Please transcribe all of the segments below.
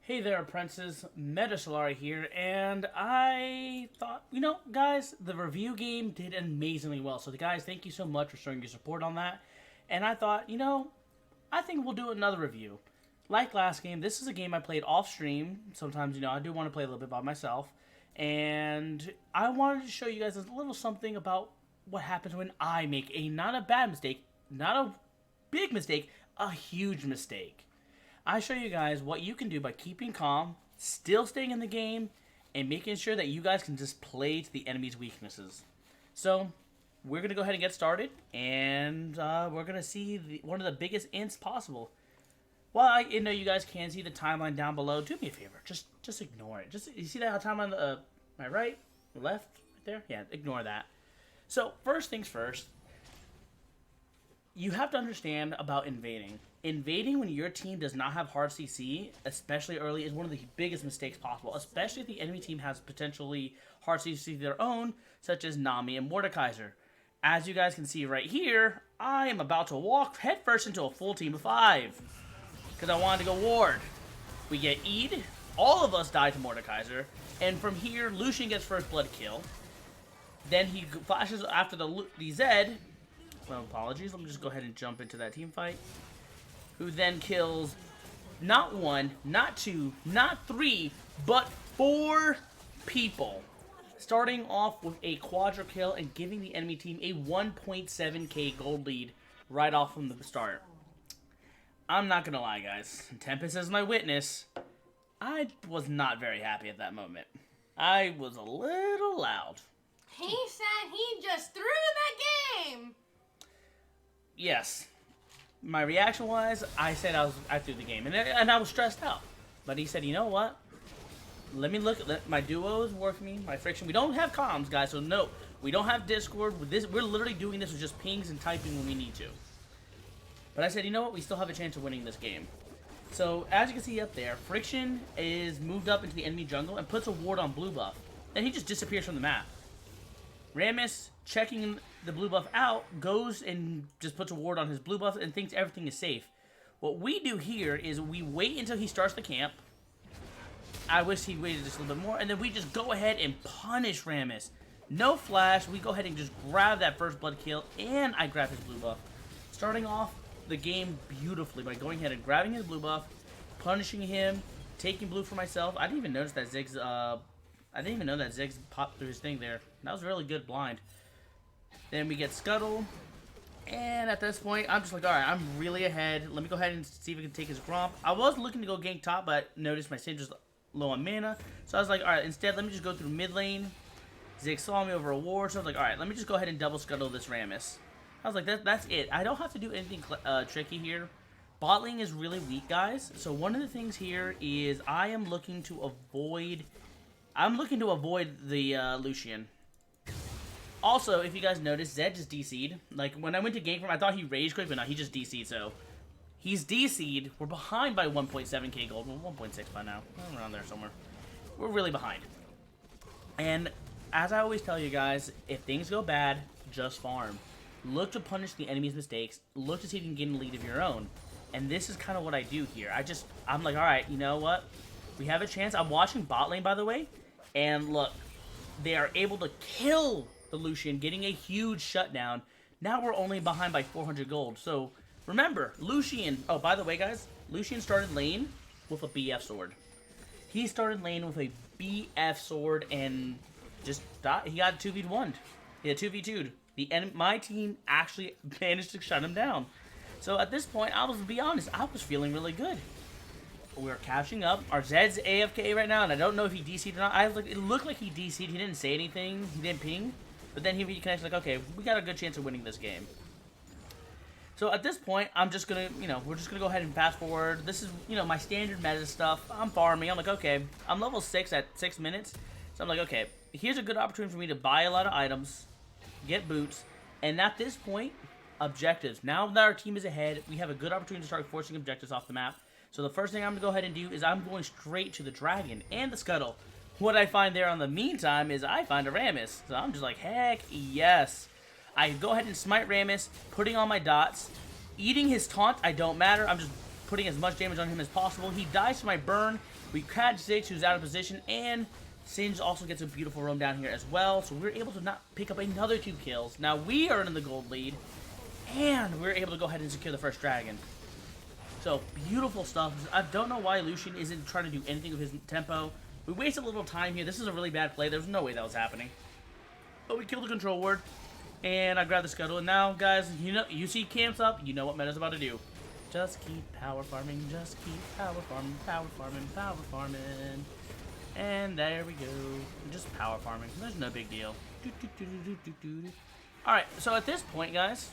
Hey there, apprentices. Metasolaray here, and I thought, guys, the review game did amazingly well. So, guys, thank you so much for showing your support on that. And I thought, I think we'll do another review. Like last game, this is a game I played off stream. Sometimes, I do want to play a little bit by myself. And I wanted to show you guys a little something about what happens when I make not a bad mistake, not a big mistake, a huge mistake. I show you guys what you can do by keeping calm, still staying in the game, and making sure that you guys can just play to the enemy's weaknesses. So, we're going to go ahead and get started, and we're going to see one of the biggest ints possible. Well, I know you guys can see the timeline down below. Do me a favor, just ignore it. You see that timeline on my right, left, right there? Yeah, ignore that. So, first things first, you have to understand about invading. Invading when your team does not have hard CC, especially early, is one of the biggest mistakes possible, especially if the enemy team has potentially hard CC of their own, such as Nami and Mordekaiser. As you guys can see right here, I am about to walk headfirst into a full team of 5, because I wanted to go ward. We get Eid, all of us die to Mordekaiser, and from here, Lucian gets first blood kill. Then he flashes after the Zed. Well, apologies, let me just go ahead and jump into that team fight. Who then kills not 1, not 2, not 3, but 4 people. Starting off with a quadra kill and giving the enemy team a 1.7k gold lead right off from the start. I'm not gonna lie, guys. Tempest is my witness. I was not very happy at that moment. I was a little loud. He said he just threw the game! Yes. My reaction was, I said I threw the game, and I was stressed out. But he said, you know what? Let me look at my duo is working, my friction. We don't have comms, guys, so no, we don't have Discord. With this, we're literally doing this with just pings and typing when we need to. But I said, you know what? We still have a chance of winning this game. So as you can see up there, friction is moved up into the enemy jungle and puts a ward on blue buff. Then he just disappears from the map. Rammus, checking the blue buff out, goes and just puts a ward on his blue buff and thinks everything is safe. What we do here is we wait until he starts the camp. I wish he waited just a little bit more. And then we just go ahead and punish Rammus. No flash. We go ahead and just grab that first blood kill. And I grab his blue buff. Starting off the game beautifully by going ahead and grabbing his blue buff, punishing him, taking blue for myself. I didn't even notice that Ziggs popped through his thing there. That was really good blind. Then we get Scuttle. And at this point, I'm just like, alright, I'm really ahead. Let me go ahead and see if we can take his Gromp. I was looking to go gank top, but noticed my Sage was low on mana. So I was like, alright, instead, let me just go through mid lane. Ziggs saw me over a ward, so I was like, alright, let me just go ahead and double Scuttle this Rammus. I was like, that's it. I don't have to do anything tricky here. Bot lane is really weak, guys. So one of the things here is I am looking to avoid... the Lucian. Also, if you guys noticed, Zed just DC'd. Like, when I went to gank him, I thought he rage quit, but no, he just DC'd, so... He's DC'd. We're behind by 1.7k gold. Well, 1.6 by now. Around there somewhere. We're really behind. And, as I always tell you guys, if things go bad, just farm. Look to punish the enemy's mistakes. Look to see if you can get a lead of your own. And this is kind of what I do here. I'm like, alright, you know what? We have a chance. I'm watching bot lane, by the way. And look, they are able to kill the Lucian, getting a huge shutdown. Now we're only behind by 400 gold. So, remember, Lucian... Oh, by the way, guys, Lucian started lane with a BF sword. He started lane with a BF sword and just died. He got 2v1'd. He had 2v2'd. My team actually managed to shut him down. So, at this point, to be honest, I was feeling really good. We're catching up. Our Zed's AFK right now, and I don't know if he DC'd or not. It looked like he DC'd. He didn't say anything. He didn't ping. But then he reconnects like, okay, we got a good chance of winning this game. So at this point, I'm just going to, we're just going to go ahead and fast forward. This is, my standard meta stuff. I'm farming. I'm like, okay, I'm level 6 at 6 minutes. So I'm like, okay, here's a good opportunity for me to buy a lot of items, get boots, and at this point, objectives. Now that our team is ahead, we have a good opportunity to start forcing objectives off the map. So the first thing I'm going to go ahead and do is I'm going straight to the Dragon and the Scuttle. What I find there on the meantime is I find a Rammus. So I'm just like, heck yes. I go ahead and smite Rammus, putting on my dots, eating his taunt. I don't matter. I'm just putting as much damage on him as possible. He dies to my burn. We catch Ziggs, who's out of position, and Singe also gets a beautiful roam down here as well. So we're able to not pick up another 2 kills. Now we are in the gold lead, and we're able to go ahead and secure the first dragon. So beautiful stuff. I don't know why Lucian isn't trying to do anything with his tempo. We wasted a little time here. This is a really bad play. There's no way that was happening. But we killed the control ward, and I grabbed the scuttle. And now, guys, you see camps up. You know what Meta's about to do. Just keep power farming. Just keep power farming. Power farming. Power farming. And there we go. Just power farming. There's no big deal. Alright, so at this point, guys,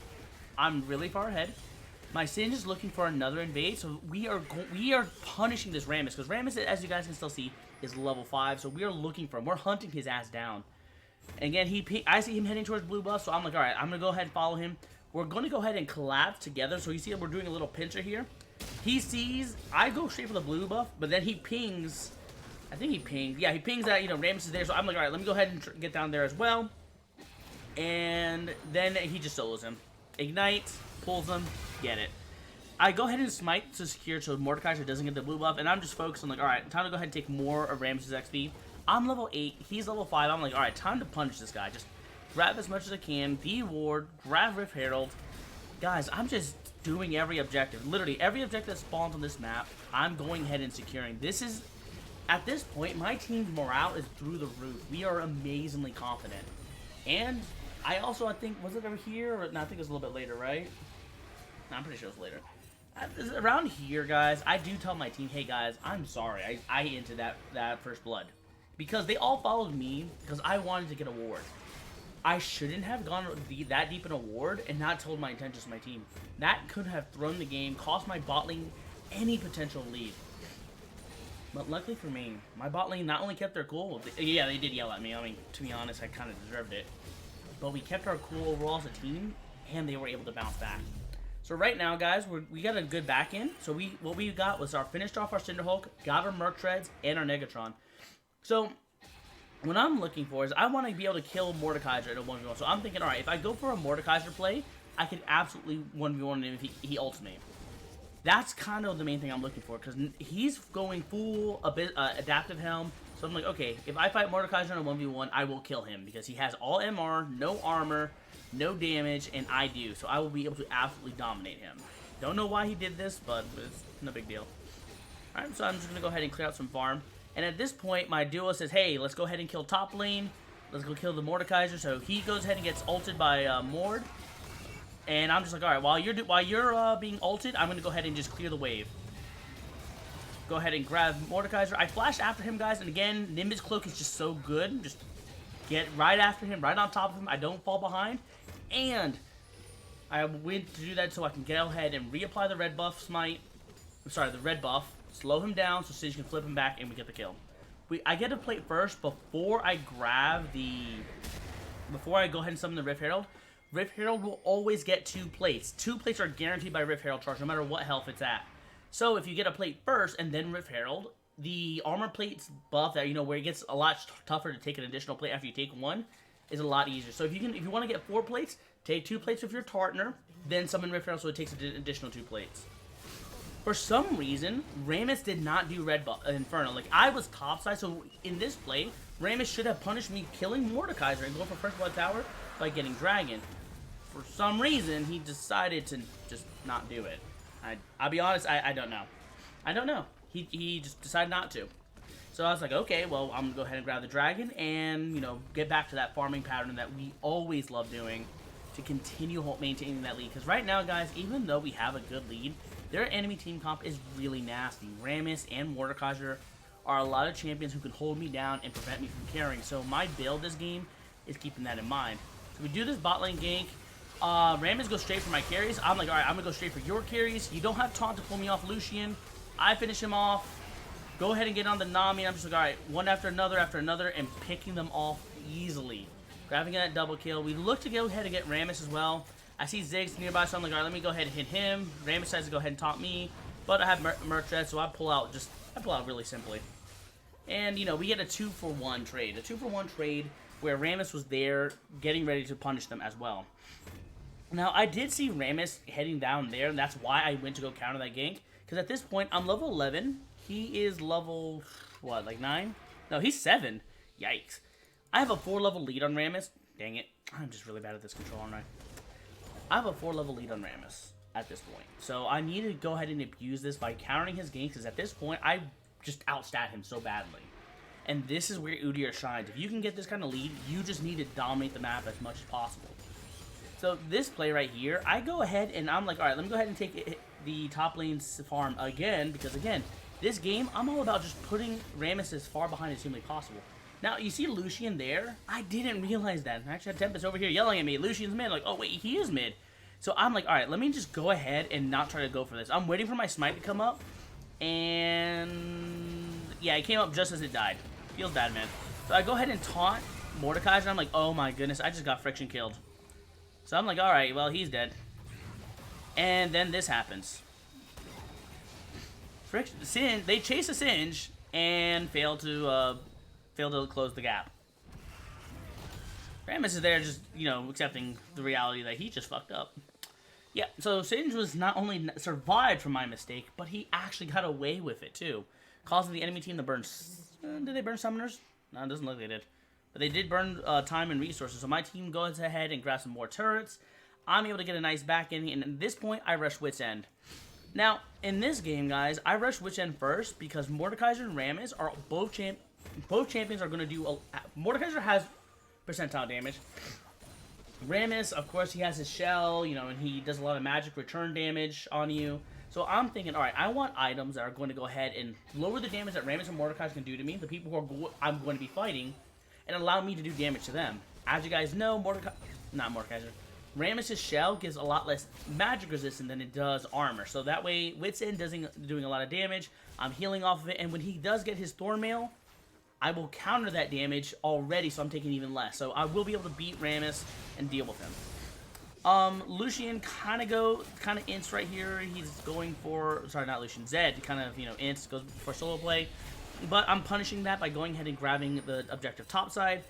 I'm really far ahead. My Singe is looking for another invade, so we are punishing this Rammus, because Rammus, as you guys can still see, is level 5, so we are looking for him. We're hunting his ass down. And again, I see him heading towards blue buff, so I'm like, alright, I'm going to go ahead and follow him. We're going to go ahead and collapse together, so you see we're doing a little pincher here. He sees, I go straight for the blue buff, but then he pings, I think he pinged, yeah, he pings that, Rammus is there, so I'm like, alright, let me go ahead and get down there as well. And then he just solos him. Ignite, pulls him, get it. I go ahead and smite to secure so Mordekaiser doesn't get the blue buff, and I'm just focused on like, alright, time to go ahead and take more of Rammus' XP. I'm level 8, he's level 5, I'm like, alright, time to punish this guy. Just grab as much as I can, de-ward, grab Rift Herald. Guys, I'm just doing every objective. Literally, every objective that spawns on this map, I'm going ahead and securing. This is, at this point, my team's morale is through the roof. We are amazingly confident. And I also, I think, was it over here? Or, no, I think it was a little bit later, right? No, I'm pretty sure it was later. Around here, guys, I do tell my team, hey, guys, I'm sorry. I entered that first blood. Because they all followed me because I wanted to get a ward. I shouldn't have gone that deep in a ward and not told my intentions to my team. That could have thrown the game, cost my bot lane any potential lead. But luckily for me, my bot lane not only kept their cool, yeah, they did yell at me. I mean, to be honest, I kind of deserved it. But we kept our cool overall as a team, and they were able to bounce back. So right now, guys, we got a good back end. So what we got was finished off our Cinderhulk, got our Merc Treads, and our Negatron. So what I'm looking for is I want to be able to kill Mordekaiser at a 1v1. So I'm thinking, alright, if I go for a Mordekaiser play, I could absolutely 1v1 him if he ults me. That's kind of the main thing I'm looking for, because he's going full adaptive helm. So I'm like, okay, if I fight Mordekaiser in a 1v1, I will kill him, because he has all MR, no armor, no damage, and I do. So I will be able to absolutely dominate him. Don't know why he did this, but it's no big deal. Alright, so I'm just going to go ahead and clear out some farm. And at this point, my duo says, hey, let's go ahead and kill top lane. Let's go kill the Mordekaiser. So he goes ahead and gets ulted by Mord. And I'm just like, alright, while you're being ulted, I'm going to go ahead and just clear the wave. Go ahead and grab Mordekaiser. I flash after him, guys. And again, Nimbus Cloak is just so good. Just get right after him, right on top of him. I don't fall behind. And I went to do that so I can get ahead and reapply the red buff smite. I'm sorry, the red buff. Slow him down so Singe can flip him back and we get the kill. I get a plate first before I grab before I go ahead and summon the Rift Herald. Rift Herald will always get 2 plates. 2 plates are guaranteed by Rift Herald charge no matter what health it's at. So if you get a plate first and then Rift Herald, the armor plates buff that, where it gets a lot tougher to take an additional plate after you take 1 is a lot easier. So if you want to get 4 plates, take 2 plates with your partner, then summon Rift Herald so it takes an additional 2 plates. For some reason, Rammus did not do red buff Inferno. Like, I was topside, so in this play, Rammus should have punished me killing Mordekaiser and going for first blood tower by getting Dragon. For some reason, he decided to just not do it. I'll be honest, I don't know. I don't know. He just decided not to. So I was like, okay, well, I'm gonna go ahead and grab the Dragon and, get back to that farming pattern that we always love doing to continue maintaining that lead. Because right now, guys, even though we have a good lead, their enemy team comp is really nasty. Rammus and Mordekaiser are a lot of champions who can hold me down and prevent me from carrying. So my build this game is keeping that in mind. So we do this bot lane gank. Rammus goes straight for my carries. I'm like, alright, I'm going to go straight for your carries. You don't have taunt to pull me off Lucian. I finish him off. Go ahead and get on the Nami. I'm just like, alright, one after another, and picking them off easily. Grabbing that double kill. We look to go ahead and get Rammus as well. I see Ziggs nearby, so I'm like, alright, let me go ahead and hit him. Rammus decides to go ahead and taunt me. But I have Merc Tread, so I pull out really simply. And, we get a 2-for-1 trade. A 2-for-1 trade where Rammus was there getting ready to punish them as well. Now, I did see Rammus heading down there, and that's why I went to go counter that gank. Because at this point, I'm level 11. He is level, what, like 9? No, he's 7. Yikes. I have a 4-level lead on Rammus. Dang it. I'm just really bad at this control, aren't I? I have a 4-level lead on Rammus at this point. So I need to go ahead and abuse this by countering his games, because at this point, I just outstat him so badly. And this is where Udyr shines. If you can get this kind of lead, you just need to dominate the map as much as possible. So this play right here, I go ahead and I'm like, alright, let me go ahead and take the top lane's farm again, because again, this game, I'm all about just putting Rammus as far behind as humanly possible. Now, you see Lucian there? I didn't realize that. I actually had Tempest over here yelling at me, Lucian's mid. Like, oh wait, he is mid. So I'm like, alright, let me just go ahead and not try to go for this. I'm waiting for my smite to come up, and yeah, it came up just as it died. Feels bad, man. So I go ahead and taunt Mordekaiser, and I'm like, oh my goodness, I just got friction killed. So I'm like, alright, well, he's dead. And then this happens. They chase a Singe and fail to close the gap. Rammus is there just, you know, accepting the reality that he just fucked up. Yeah, so Singe was not only survived from my mistake, but he actually got away with it too. Causing the enemy team to burn... did they burn summoners? No, it doesn't look like they did. But they did burn time and resources. So my team goes ahead and grabs some more turrets. I'm able to get a nice back ending. And at this point, I rush Wit's End. Now, in this game, guys, I rush Wit's End first because Mordekaiser and Rammus are both champions are going to do... Mordekaiser has percentile damage. Rammus, of course, he has his shell, you know, and he does a lot of magic return damage on you. So I'm thinking, alright, I want items that are going to go ahead and lower the damage that Rammus and Mordekaiser can do to me, the people who I'm going to be fighting, and allow me to do damage to them. As you guys know, Rammus' shell gives a lot less magic resistance than it does armor. So that way, Wit's End isn't doing a lot of damage. I'm healing off of it, and when he does get his Thornmail, I will counter that damage already, so I'm taking even less. So I will be able to beat Rammus and deal with him. Lucian kind of ints right here. He's going for, sorry, not Lucian, Zed kind of, you know, ints, goes for solo play. But I'm punishing that by going ahead and grabbing the objective topside.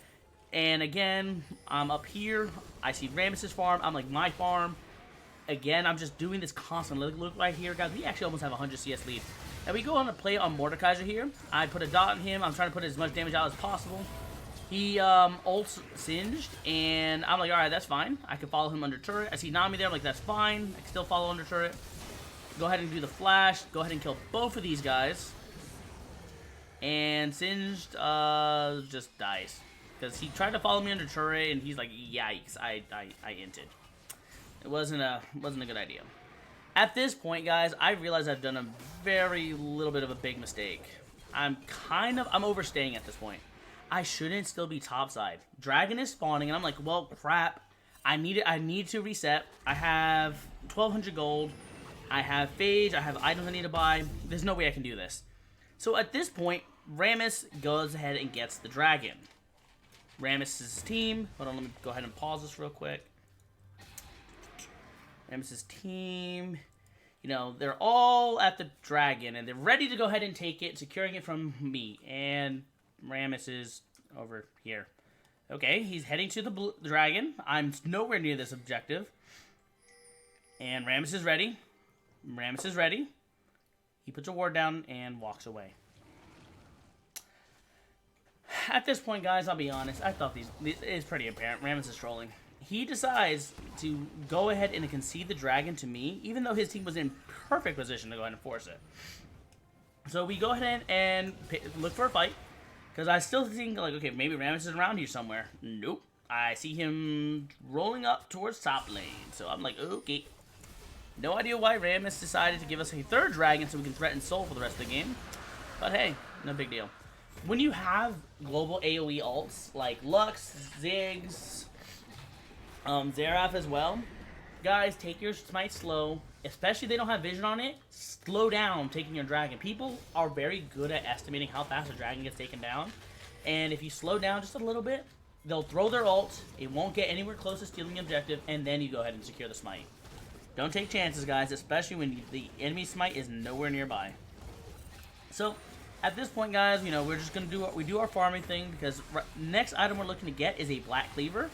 And again, I'm up here. I see Rammus' farm. I'm like, my farm. Again, I'm just doing this constantly. Look right here, guys. We actually almost have 100 CS lead. And we go on to play on Mordekaiser here. I put a dot on him. I'm trying to put as much damage out as possible. He ults Singed, and I'm like, alright, that's fine. I can follow him under turret. I see Nami there. I'm like, that's fine. I can still follow under turret. Go ahead and do the flash. Go ahead and kill both of these guys. And Singed just dies. Because he tried to follow me under turret, and he's like, yikes, I inted. It wasn't a good idea. At this point, guys, I realize I've done a very little bit of a big mistake. I'm overstaying at this point. I shouldn't still be topside. Dragon is spawning, and I'm like, well, crap. I need to reset. I have 1,200 gold. I have Phage. I have items I need to buy. There's no way I can do this. So at this point, Rammus goes ahead and gets the dragon. Rammus' team. Hold on, let me go ahead and pause this real quick. Rammus' team, you know, they're all at the dragon, and they're ready to go ahead and take it, securing it from me. And Rammus is over here. Okay, he's heading to the dragon. I'm nowhere near this objective. And Rammus is ready. Rammus is ready. He puts a ward down and walks away. At this point, guys, I'll be honest. I thought it is pretty apparent. Rammus is trolling. He decides to go ahead and concede the dragon to me, even though his team was in perfect position to go ahead and force it. So we go ahead and look for a fight. Because I still think, like, okay, maybe Rammus is around here somewhere. Nope. I see him rolling up towards top lane. So I'm like, okay. No idea why Rammus decided to give us a third dragon so we can threaten Soul for the rest of the game. But hey, no big deal. When you have global AoE ults, like Lux, Ziggs, Xerath as well, guys, take your smite slow. Especially if they don't have vision on it, slow down taking your dragon. People are very good at estimating how fast a dragon gets taken down. And if you slow down just a little bit, they'll throw their ult, it won't get anywhere close to stealing the objective, and then you go ahead and secure the smite. Don't take chances, guys, especially when the enemy smite is nowhere nearby. So, at this point, guys, you know, we're just going to do our farming thing, because next item we're looking to get is a Black Cleaver.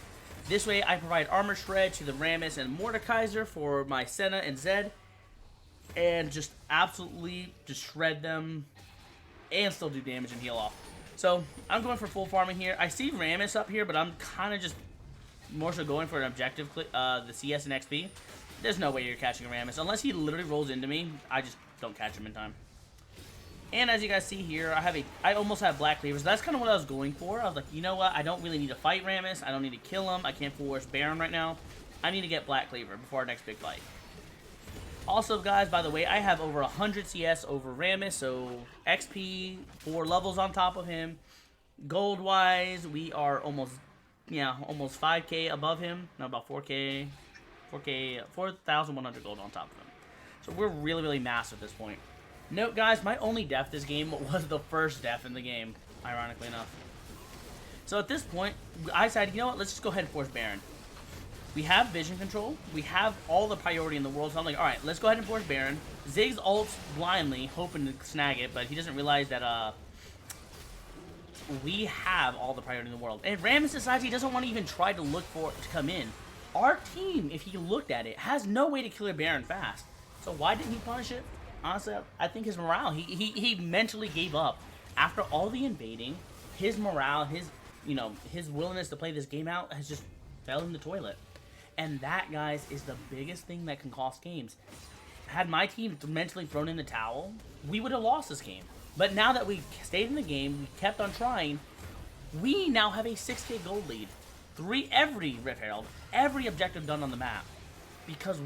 This way, I provide armor shred to the Rammus and Mordekaiser for my Senna and Zed. and just absolutely just shred them and still do damage and heal off. So I'm going for full farming here. I see Rammus up here, but I'm kind of just more so going for an objective, the CS and XP. There's no way you're catching Rammus. Unless he literally rolls into me, I just don't catch him in time. And as you guys see here, I almost have Black Cleavers. That's kind of what I was going for. I was like, you know what? I don't really need to fight Rammus. I don't need to kill him. I can't force Baron right now. I need to get Black Cleaver before our next big fight. Also, guys, by the way, I have over 100 CS over Rammus, so XP, 4 levels on top of him. Gold-wise, we are almost 5k above him. No, about 4,100 gold on top of him. So we're really, really massive at this point. Note, guys, my only death this game was the first death in the game, ironically enough. So at this point, I decided, you know what, let's just go ahead and force Baron. We have vision control. We have all the priority in the world. So I'm like, all right, let's go ahead and force Baron. Ziggs ults blindly, hoping to snag it, but he doesn't realize that we have all the priority in the world. And Rammus decides he doesn't want to even try to look for it to come in. Our team, if he looked at it, has no way to kill a Baron fast. So why didn't he punish it? Honestly, I think his morale, he mentally gave up. After all the invading, his morale, his willingness to play this game out has just fell in the toilet. And that, guys, is the biggest thing that can cost games. Had my team mentally thrown in the towel, we would have lost this game. But now that we stayed in the game, we kept on trying, we now have a 6k gold lead. Every Rip Herald, every objective done on the map. Because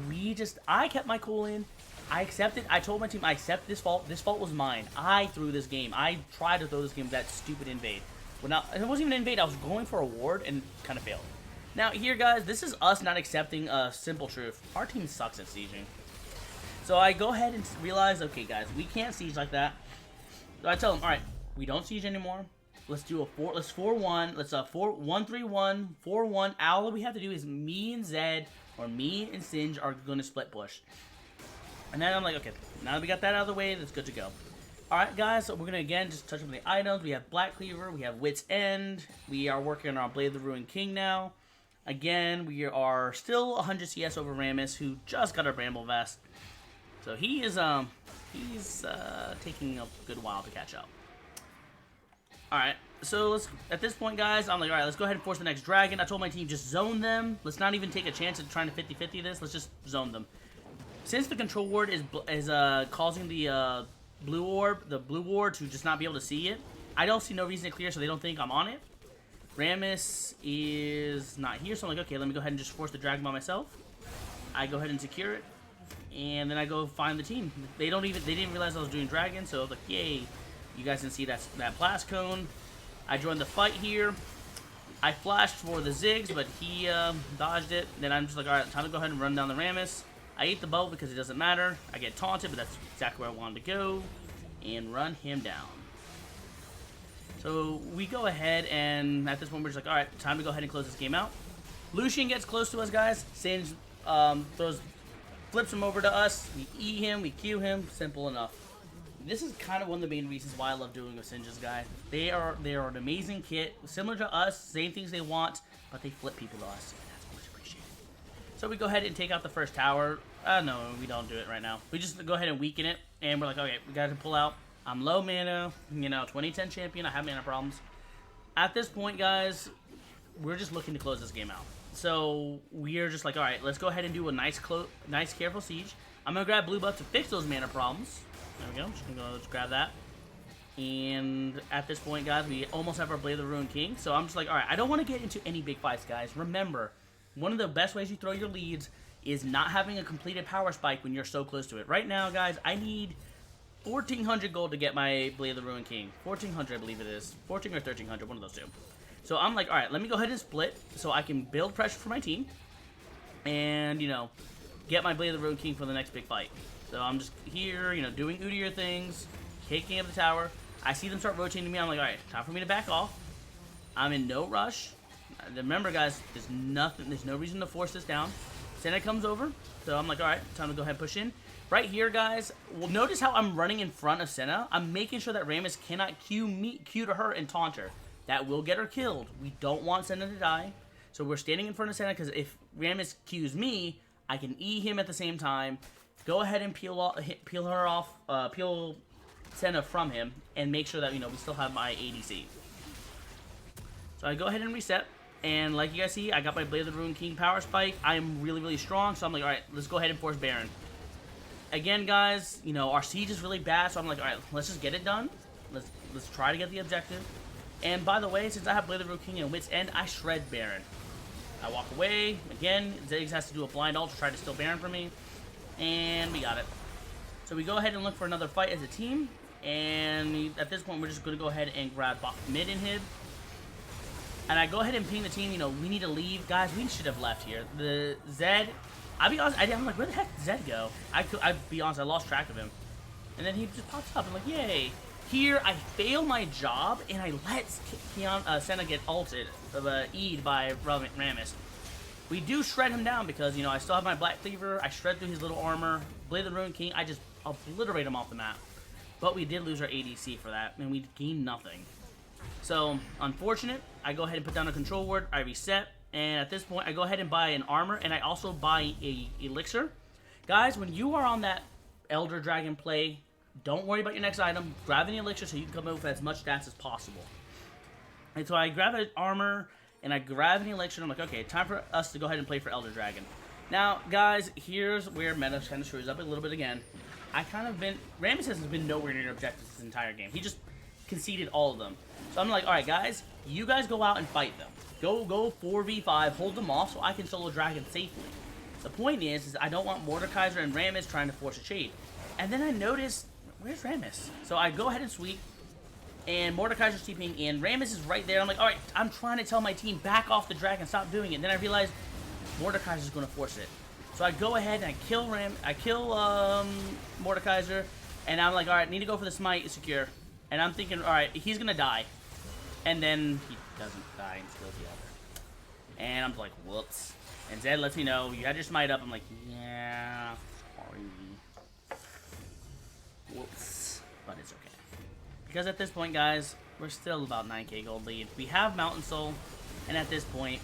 I kept my cool in. I accepted. I told my team, I accept this fault. This fault was mine. I threw this game. I tried to throw this game with that stupid invade. Well, now, it wasn't even an invade. I was going for a ward and kind of failed. Now, here, guys, this is us not accepting a simple truth. Our team sucks at sieging. So I go ahead and realize, okay, guys, we can't siege like that. So I tell them, all right, we don't siege anymore. Let's do a 4-1. Let's 1-3-1, 4-1. All we have to do is me and Zed, or me and Singe are going to split push. And then I'm like, okay, now that we got that out of the way, that's good to go. Alright, guys, so we're going to, again, just touch on the items. We have Black Cleaver. We have Wit's End. We are working on our Blade of the Ruined King now. Again, we are still 100 CS over Rammus, who just got our Bramble Vest. So he is, he's taking a good while to catch up. Alright, so at this point, guys, I'm like, alright, let's go ahead and force the next dragon. I told my team, just zone them. Let's not even take a chance at trying to 50-50 this. Let's just zone them. Since the control ward is causing the blue ward to just not be able to see it, I don't see no reason to clear, so they don't think I'm on it. Rammus is not here, so I'm like, okay, let me go ahead and just force the dragon by myself. I go ahead and secure it, and then I go find the team. They didn't realize I was doing dragon, so I was like, yay. You guys can see that blast cone. I joined the fight here. I flashed for the Ziggs, but he dodged it. Then I'm just like, alright, time to go ahead and run down the Rammus. I ate the bow because it doesn't matter. I get taunted, but that's exactly where I wanted to go. And run him down. So we go ahead, and at this point we're just like, alright, time to go ahead and close this game out. Lucian gets close to us, guys. Singe flips him over to us. We E him, we Q him. Simple enough. This is kind of one of the main reasons why I love doing with Singe's, guys. They are an amazing kit. Similar to us, same things they want, but they flip people to us. And that's much appreciated. So we go ahead and take out the first tower. No, we don't do it right now. We just go ahead and weaken it, and we're like, okay, we got to pull out. I'm low mana, 2010 champion. I have mana problems. At this point, guys, we're just looking to close this game out. So we're just like, all right, let's go ahead and do a nice careful siege. I'm gonna grab blue buff to fix those mana problems. There we go. Just gonna go grab that. And at this point, guys, we almost have our Blade of the Ruined King. So I'm just like, all right, I don't want to get into any big fights, guys. Remember, one of the best ways you throw your leads is not having a completed power spike when you're so close to it. Right now, guys, I need 1,400 gold to get my Blade of the Ruined King. 1,400, I believe it is. 14 or 1,300, one of those two. So I'm like, all right, let me go ahead and split so I can build pressure for my team. And, get my Blade of the Ruined King for the next big fight. So I'm just here, doing Udyr things, taking up the tower. I see them start rotating to me. I'm like, all right, time for me to back off. I'm in no rush. Remember, guys, there's no reason to force this down. Senna comes over, so I'm like, all right, time to go ahead and push in. Right here, guys, well, notice how I'm running in front of Senna. I'm making sure that Rammus cannot Q to her and taunt her. That will get her killed. We don't want Senna to die. So we're standing in front of Senna because if Rammus Qs me, I can E him at the same time. go ahead and peel Senna from him, and make sure that, you know, we still have my ADC. So I go ahead and reset, and like you guys see, I got my Blade of the Ruined King power spike. I am really, really strong, so I'm like, alright, let's go ahead and force Baron. Again, guys, you know, our siege is really bad, so I'm like, alright, let's just get it done. Let's try to get the objective. And by the way, since I have Blade of the Ruined King and Wit's End, I shred Baron. I walk away. Again, Ziggs has to do a blind ult to try to steal Baron from me. And we got it. So we go ahead and look for another fight as a team. And at this point, we're just going to go ahead and grab mid inhib. And I go ahead and ping the team, you know, we need to leave. Guys, we should have left here. The Zed, I'll be honest, I'm like, where the heck did Zed go? I'll be honest, I lost track of him. And then he just pops up. I'm like, yay. Here, I fail my job, and I let Senna get ulted, E'd by Rammus. We do shred him down because, you know, I still have my Black Cleaver. I shred through his little armor. Blade of the Ruined King, I just obliterate him off the map. But we did lose our ADC for that, and we gained nothing. So, unfortunate. I go ahead and put down a control ward. I reset, and at this point, I go ahead and buy an armor, and I also buy a elixir. Guys, when you are on that Elder Dragon play, don't worry about your next item. Grab an elixir so you can come in with as much stats as possible. And so I grab an armor, and I grab an elixir, and I'm like, okay, time for us to go ahead and play for Elder Dragon. Now, guys, here's where meta kind of screws up a little bit again. Rammus has been nowhere near objectives this entire game. He just conceded all of them. So I'm like, alright, guys, you guys go out and fight them. Go 4v5, hold them off so I can solo Dragon safely. The point is I don't want Mordekaiser and Rammus trying to force a trade. And then I noticed, where's Rammus? So I go ahead and sweep, and Mordekaiser's TPing in. Rammus is right there. I'm like, alright, I'm trying to tell my team, back off the Dragon, stop doing it. And then I realized Mordekaiser's going to force it. So I go ahead and I kill Mordekaiser, and I'm like, alright, need to go for the smite, secure. And I'm thinking, alright, he's going to die. And then he doesn't die and kills the other. And I'm like, whoops. And Zed lets me know, you had your smite up. I'm like, yeah, sorry. Whoops. But it's okay. Because at this point, guys, we're still about 9k gold lead. We have Mountain Soul, and at this point,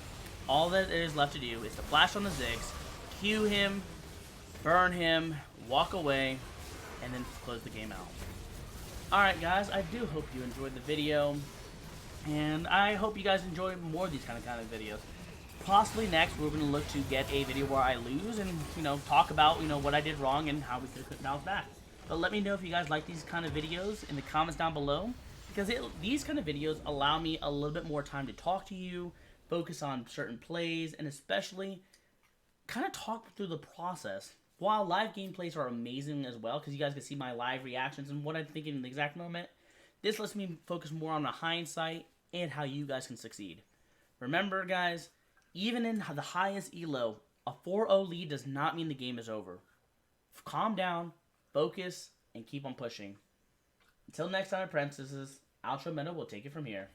all that there is left to do is to flash on the Ziggs, Q him, burn him, walk away, and then close the game out. Alright, guys, I do hope you enjoyed the video, and I hope you guys enjoy more of these kind of videos. Possibly next, we're going to look to get a video where I lose and, you know, talk about, you know, what I did wrong and how we could bounce back. But let me know if you guys like these kind of videos in the comments down below, because these kind of videos allow me a little bit more time to talk to you, focus on certain plays, and especially kind of talk through the process. While live gameplays are amazing as well, because you guys can see my live reactions and what I'm thinking in the exact moment, this lets me focus more on the hindsight and how you guys can succeed. Remember, guys, even in the highest elo, a 4-0 lead does not mean the game is over. Calm down, focus, and keep on pushing. Until next time, apprentices, Outro Meta will take it from here.